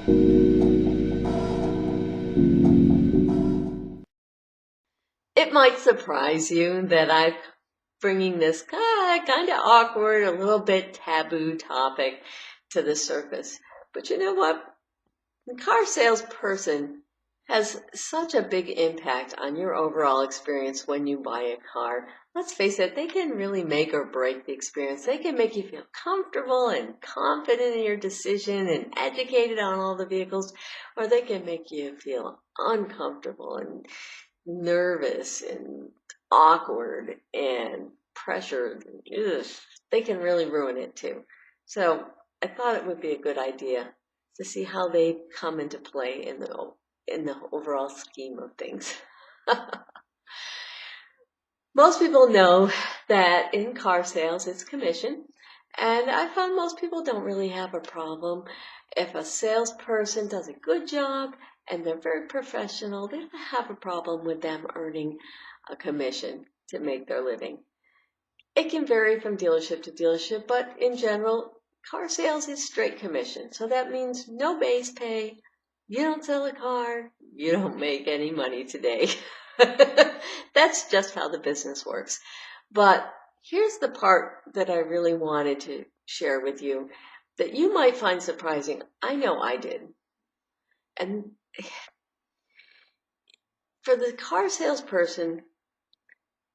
It might surprise you that I'm bringing this kind of awkward, a little bit taboo topic to the surface. But you know what? The car salesperson has such a big impact on your overall experience when you buy a car. Let's face it, they can really make or break the experience. They can make you feel comfortable and confident in your decision and educated on all the vehicles, or they can make you feel uncomfortable and nervous and awkward and pressured. Ugh, they can really ruin it too. So I thought it would be a good idea to see how they come into play in the overall scheme of things. Most people know that in car sales it's commission, and I found most people don't really have a problem if a salesperson does a good job and they're very professional. They don't have a problem with them earning a commission to make their living. It can vary from dealership to dealership, but in general, car sales is straight commission. So that means no base pay. You don't sell a car, you don't make any money today. That's just how the business works. But here's the part that I really wanted to share with you that you might find surprising. I know I did. And for the car salesperson,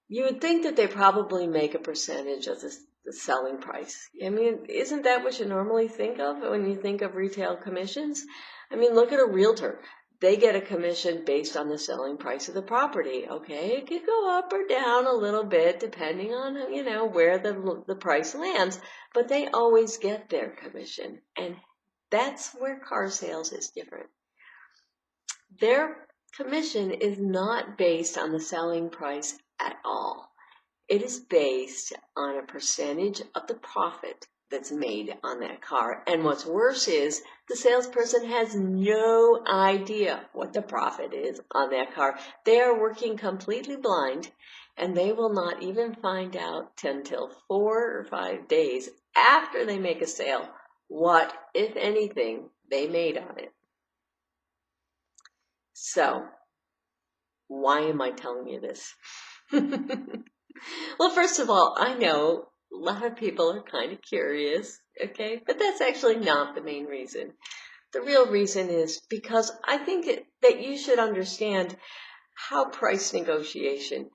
you would think that they probably make a percentage of the selling price. I mean, isn't that what you normally think of when you think of retail commissions? I mean, look at a realtor. They get a commission based on the selling price of the property. Okay, it could go up or down a little bit depending on, where the price lands, but they always get their commission. And that's where car sales is different. Their commission is not based on the selling price at all. It is based on a percentage of the profit that's made on that car. And what's worse is the salesperson has no idea what the profit is on that car. They are working completely blind, and they will not even find out until 4 or 5 days after they make a sale what, if anything, they made on it. So, why am I telling you this? Well, first of all, I know a lot of people are kind of curious, okay? But that's actually not the main reason. The real reason is because I think that you should understand how price negotiation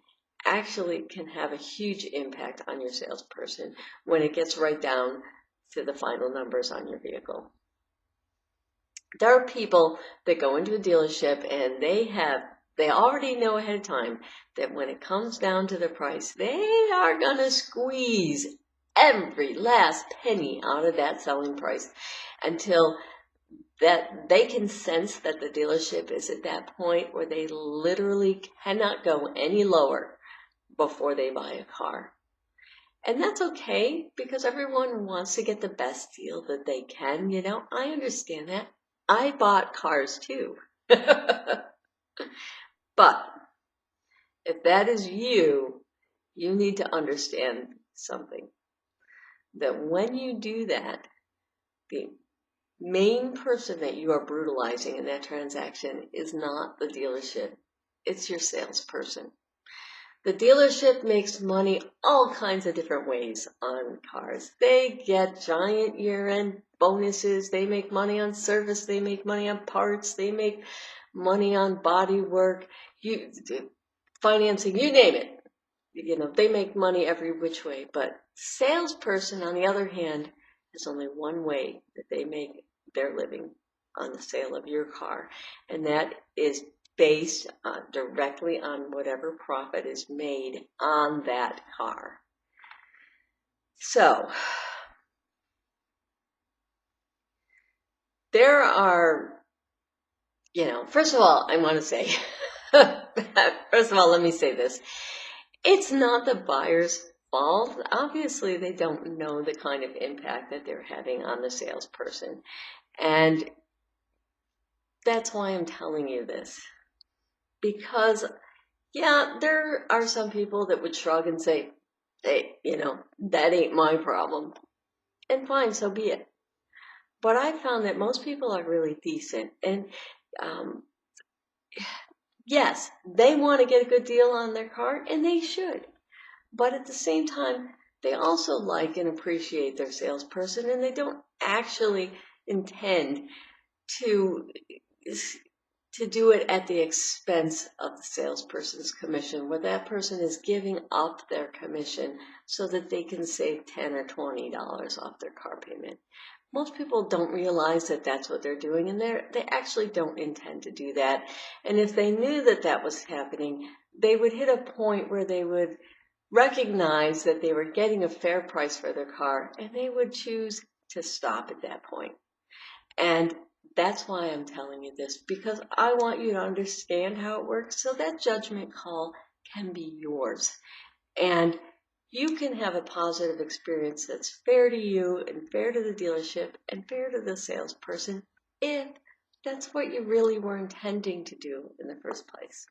actually can have a huge impact on your salesperson when it gets right down to the final numbers on your vehicle. There are people that go into a dealership and they already know ahead of time that when it comes down to the price, they are going to squeeze every last penny out of that selling price until that they can sense that the dealership is at that point where they literally cannot go any lower before they buy a car. And that's okay because everyone wants to get the best deal that they can. I understand that. I bought cars too. But if that is you, you need to understand something. That when you do that, the main person that you are brutalizing in that transaction is not the dealership. It's your salesperson. The dealership makes money all kinds of different ways on cars. They get giant year-end bonuses. They make money on service. They make money on parts. They make money on body work, financing, you name it. They make money every which way. But salesperson, on the other hand, has only one way that they make their living on the sale of your car, and that is based directly on whatever profit is made on that car. So, there are, first of all, I want to say, first of all, let me say this. It's not the buyer's fault. Obviously, they don't know the kind of impact that they're having on the salesperson. And that's why I'm telling you this. Because, yeah, there are some people that would shrug and say, hey, that ain't my problem. And fine, so be it. But I found that most people are really decent. And um, yes, they want to get a good deal on their car, and they should. But at the same time, they also like and appreciate their salesperson, and they don't actually intend to do it at the expense of the salesperson's commission, where that person is giving up their commission so that they can save $10 or $20 off their car payment. Most people don't realize that that's what they're doing, and they actually don't intend to do that. And if they knew that that was happening, they would hit a point where they would recognize that they were getting a fair price for their car, and they would choose to stop at that point. And that's why I'm telling you this, because I want you to understand how it works so that judgment call can be yours. And you can have a positive experience that's fair to you and fair to the dealership and fair to the salesperson if that's what you really were intending to do in the first place.